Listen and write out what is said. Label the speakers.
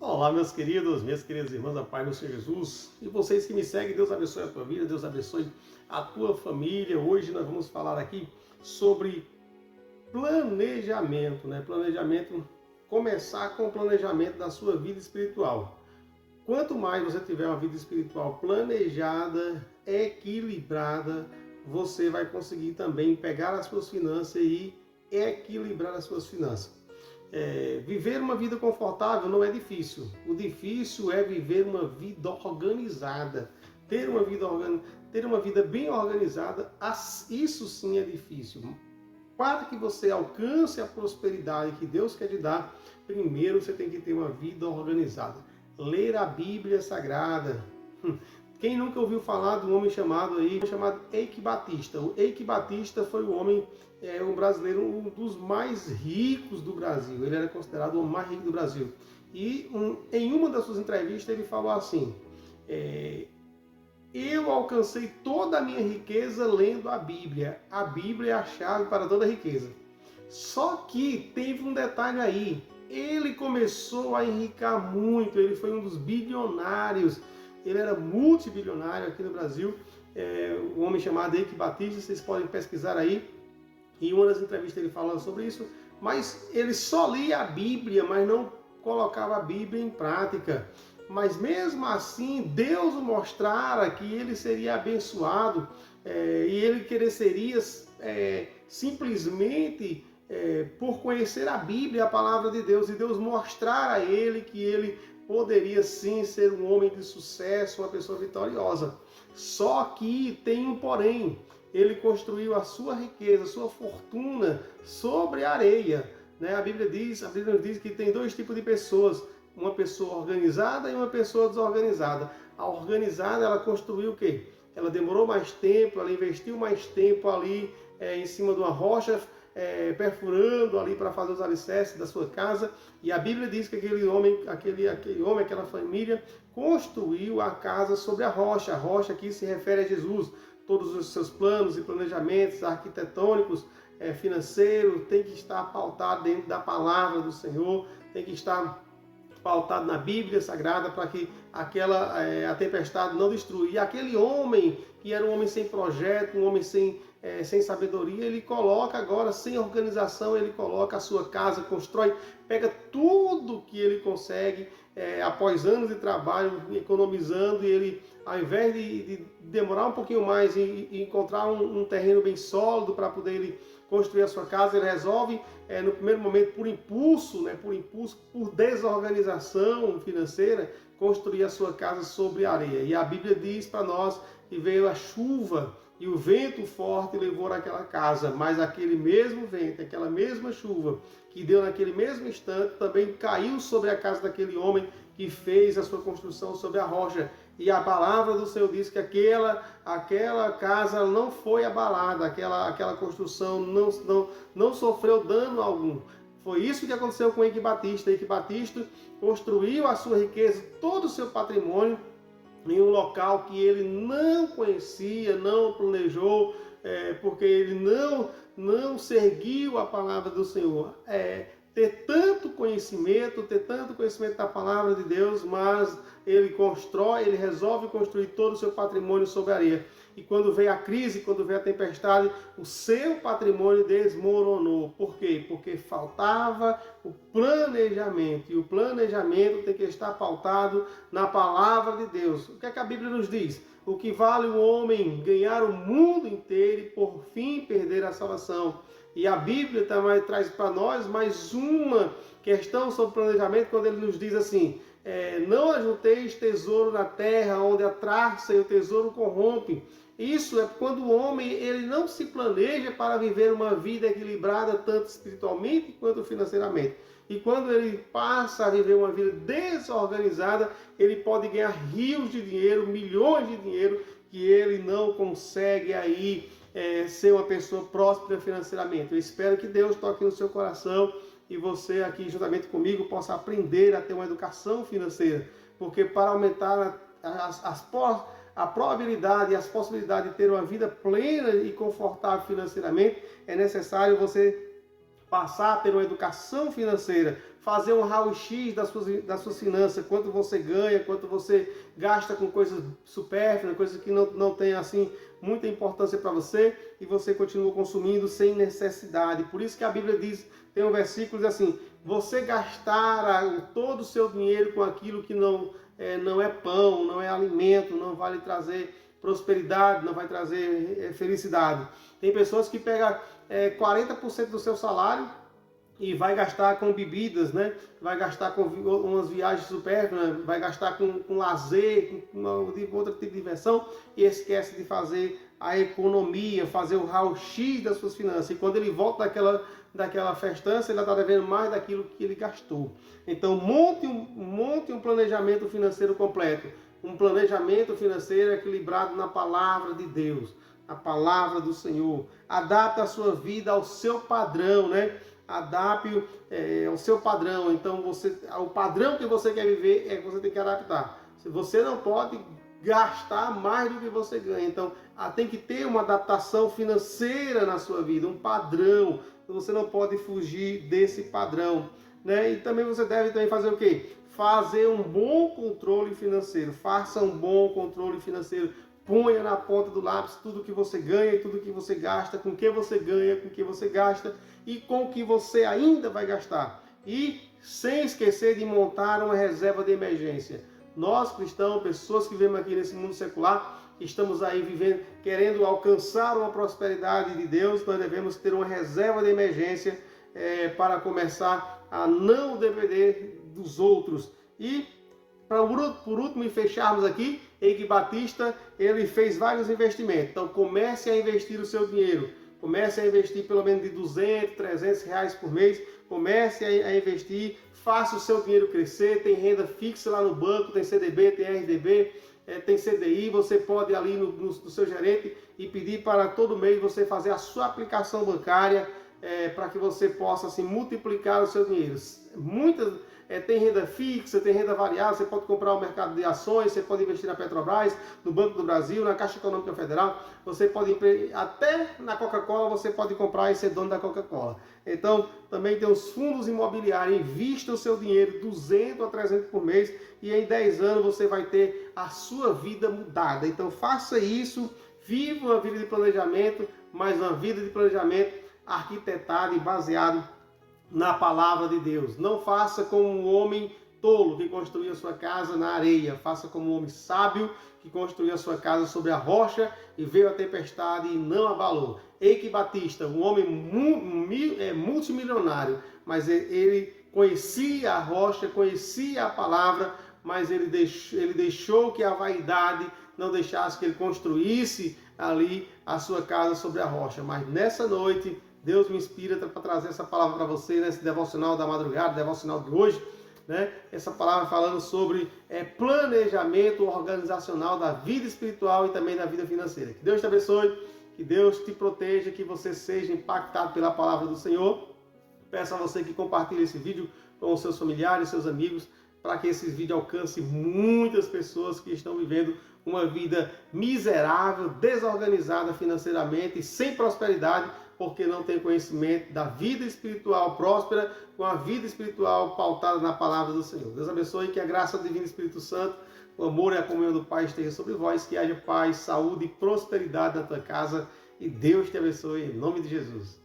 Speaker 1: Olá, meus queridos, minhas queridas irmãs, a paz do Senhor Jesus. E vocês que me seguem, Deus abençoe a tua vida, Deus abençoe a tua família. Hoje nós vamos falar aqui sobre planejamento, né? Planejamento, começar com o planejamento da sua vida espiritual. Quanto mais você tiver uma vida espiritual planejada, equilibrada, você vai conseguir também pegar as suas finanças e equilibrar as suas finanças. Viver uma vida confortável não é difícil. O difícil é viver uma vida organizada. Ter uma vida bem organizada, isso sim é difícil. Para que você alcance a prosperidade que Deus quer te dar, primeiro você tem que ter uma vida organizada. Ler a Bíblia Sagrada. Quem nunca ouviu falar de um homem chamado Eike Batista? O Eike Batista foi um brasileiro, um dos mais ricos do Brasil. Ele era considerado o mais rico do Brasil. E em uma das suas entrevistas ele falou assim: eu alcancei toda a minha riqueza lendo a Bíblia. A Bíblia é a chave para toda a riqueza. Só que teve um detalhe aí. Ele começou a enricar muito. Ele foi um dos bilionários. Ele era multibilionário aqui no Brasil. Um homem chamado Eike Batista. Vocês podem pesquisar aí. Em uma das entrevistas ele falando sobre isso. Mas ele só lia a Bíblia, mas não colocava a Bíblia em prática. Mas mesmo assim, Deus o mostrara que ele seria abençoado e ele cresceria simplesmente por conhecer a Bíblia, a palavra de Deus, e Deus mostrar a ele que ele poderia sim ser um homem de sucesso, uma pessoa vitoriosa. Só que tem um porém. Ele construiu a sua riqueza, a sua fortuna sobre a areia. Né? A Bíblia nos diz que tem dois tipos de pessoas. Uma pessoa organizada e uma pessoa desorganizada. A organizada, ela construiu o quê? Ela demorou mais tempo, ela investiu mais tempo ali em cima de uma rocha, perfurando ali para fazer os alicerces da sua casa. E a Bíblia diz que aquele homem, aquela família, construiu a casa sobre a rocha. A rocha aqui se refere a Jesus. Todos os seus planos e planejamentos arquitetônicos, financeiros, tem que estar pautado dentro da palavra do Senhor, tem que estar pautado na Bíblia Sagrada para que a tempestade não destrua. E aquele homem, que era um homem sem projeto, um homem sem sabedoria, ele coloca agora, sem organização, ele coloca a sua casa, constrói, pega tudo que ele consegue, após anos de trabalho, economizando, e ele, ao invés de demorar um pouquinho mais e encontrar um terreno bem sólido para poder ele construir a sua casa, ele resolve, no primeiro momento, por impulso, por desorganização financeira, construir a sua casa sobre a areia. E a Bíblia diz para nós que veio a chuva e o vento forte levou aquela casa, mas aquele mesmo vento, aquela mesma chuva que deu naquele mesmo instante, também caiu sobre a casa daquele homem que fez a sua construção sobre a rocha. E a palavra do Senhor diz que aquela casa não foi abalada, aquela construção não sofreu dano algum. Foi isso que aconteceu com Eike Batista. Eike Batista construiu a sua riqueza, todo o seu patrimônio, em um local que ele não conhecia, não planejou, porque ele não seguiu a palavra do Senhor. Ter tanto conhecimento da palavra de Deus, mas ele resolve construir todo o seu patrimônio sobre a areia. E quando veio a crise, quando veio a tempestade, o seu patrimônio desmoronou. Por quê? Porque faltava o planejamento. E o planejamento tem que estar pautado na palavra de Deus. O que é que a Bíblia nos diz? O que vale o homem ganhar o mundo inteiro e por fim perder a salvação. E a Bíblia também traz para nós mais uma questão sobre planejamento, quando ele nos diz assim: não ajunteis tesouro na terra, onde a traça e o tesouro corrompem. Isso é quando o homem ele não se planeja para viver uma vida equilibrada, tanto espiritualmente quanto financeiramente. E quando ele passa a viver uma vida desorganizada, ele pode ganhar rios de dinheiro, milhões de dinheiro, que ele não consegue aí ser uma pessoa próspera financeiramente. Eu espero que Deus toque no seu coração e você aqui juntamente comigo possa aprender a ter uma educação financeira, porque para aumentar a probabilidade e as possibilidades de ter uma vida plena e confortável financeiramente, é necessário você passar a ter uma educação financeira, fazer um raio-x das suas finanças, quanto você ganha, quanto você gasta com coisas supérfluas, coisas que não tem assim muita importância para você, e você continua consumindo sem necessidade. Por isso que a Bíblia diz, tem um versículo assim: você gastar todo o seu dinheiro com aquilo que não é pão, não é alimento, não vai lhe trazer prosperidade, não vai trazer felicidade. Tem pessoas que pegam 40% do seu salário e vai gastar com bebidas, né? Vai gastar com umas viagens supérfluas, vai gastar com lazer, com outro tipo de diversão, e esquece de fazer a economia, fazer o raio-x das suas finanças. E quando ele volta daquela festança, ele está devendo mais daquilo que ele gastou. Então monte um planejamento financeiro completo, um planejamento financeiro equilibrado na palavra de Deus, na palavra do Senhor. Adapte a sua vida ao seu padrão, né? Adapte ao seu padrão. Então, o padrão que você quer viver é que você tem que adaptar. Você não pode gastar mais do que você ganha. Então, tem que ter uma adaptação financeira na sua vida, um padrão. Você não pode fugir desse padrão, né? E também você deve também fazer o quê? Fazer um bom controle financeiro. Faça um bom controle financeiro. Ponha na ponta do lápis tudo que você ganha e tudo que você gasta, com que você ganha, com que você gasta e com o que você ainda vai gastar. E sem esquecer de montar uma reserva de emergência. Nós cristãos, pessoas que vivemos aqui nesse mundo secular, estamos aí vivendo, querendo alcançar uma prosperidade de Deus, nós devemos ter uma reserva de emergência para começar a não depender dos outros. E por último, e fecharmos aqui, Eike Batista, ele fez vários investimentos. Então comece a investir o seu dinheiro. Comece a investir pelo menos de 200, 300 reais por mês. Comece a investir, faça o seu dinheiro crescer. Tem renda fixa lá no banco, tem CDB, tem RDB, tem CDI. Você pode ir ali no seu gerente e pedir para todo mês você fazer a sua aplicação bancária para que você possa assim, multiplicar o seu dinheiro. Tem renda fixa, tem renda variável, você pode comprar no mercado de ações, você pode investir na Petrobras, no Banco do Brasil, na Caixa Econômica Federal, você pode, até na Coca-Cola, você pode comprar e ser dono da Coca-Cola. Então, também tem os fundos imobiliários, invista o seu dinheiro 200 a 300 por mês e em 10 anos você vai ter a sua vida mudada. Então, faça isso, viva uma vida de planejamento, mas uma vida de planejamento arquitetado e baseado na palavra de Deus. Não faça como um homem tolo que construiu a sua casa na areia. Faça como um homem sábio que construiu a sua casa sobre a rocha e veio a tempestade e não abalou. Eike Batista, um homem multimilionário, mas ele conhecia a rocha, conhecia a palavra, mas ele deixou que a vaidade não deixasse que ele construísse ali a sua casa sobre a rocha. Mas nessa noite, Deus me inspira para trazer essa palavra para você nesse devocional da madrugada, devocional de hoje, né? Essa palavra falando sobre planejamento organizacional da vida espiritual e também da vida financeira. Que Deus te abençoe, que Deus te proteja, que você seja impactado pela palavra do Senhor. Peço a você que compartilhe esse vídeo com os seus familiares, seus amigos, para que esse vídeo alcance muitas pessoas que estão vivendo uma vida miserável, desorganizada financeiramente e sem prosperidade, porque não tem conhecimento da vida espiritual próspera, com a vida espiritual pautada na palavra do Senhor. Deus abençoe, que a graça do Divino Espírito Santo, o amor e a comunhão do Pai esteja sobre vós, que haja paz, saúde e prosperidade na tua casa, e Deus te abençoe em nome de Jesus.